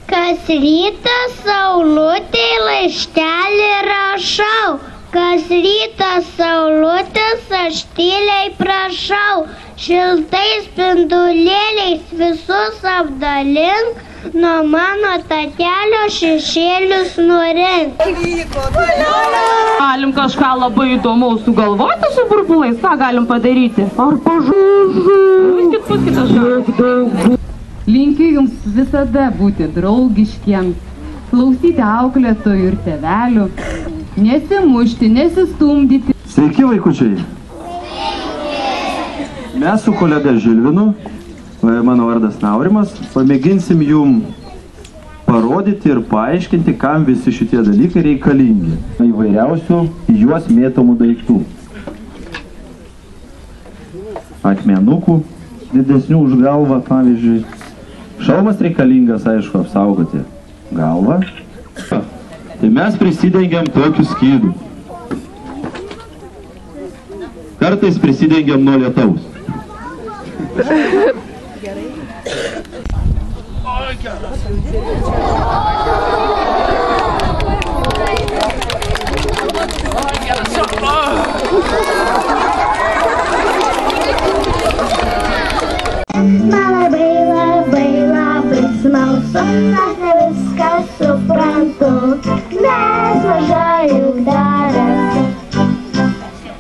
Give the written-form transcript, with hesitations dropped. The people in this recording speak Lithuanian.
Kas rytą saulutė laiškelį rašau, kas rytą saulutės aš tyliai prašau, šiltais spindulėliais visus apdalink, nuo mano takelio šešėlius nurink. Galim kažką labai įdomaus sugalvoti su burbulais, ką galim padaryti? Ar pažaisti? Linkiu jums visada būti draugiškiems, klausyti auklėtojų ir tėvelių, nesimušti, nesistumdyti. Sveiki, vaikučiai! Mes su kolega Žilvinu, mano vardas Naurimas, pamėginsim jum parodyti ir paaiškinti, kam visi šitie dalykai reikalingi. Įvairiausių juos mėtomų daiktų. Akmenukų, didesnių už galvą, pavyzdžiui. Šalmas reikalingas, aišku, apsaugoti galvą. Tai mes prisidengiam tokiu skydu. Kartais prisidengiam nuo lietaus. Man labai smalsu, aš ne viską suprantu.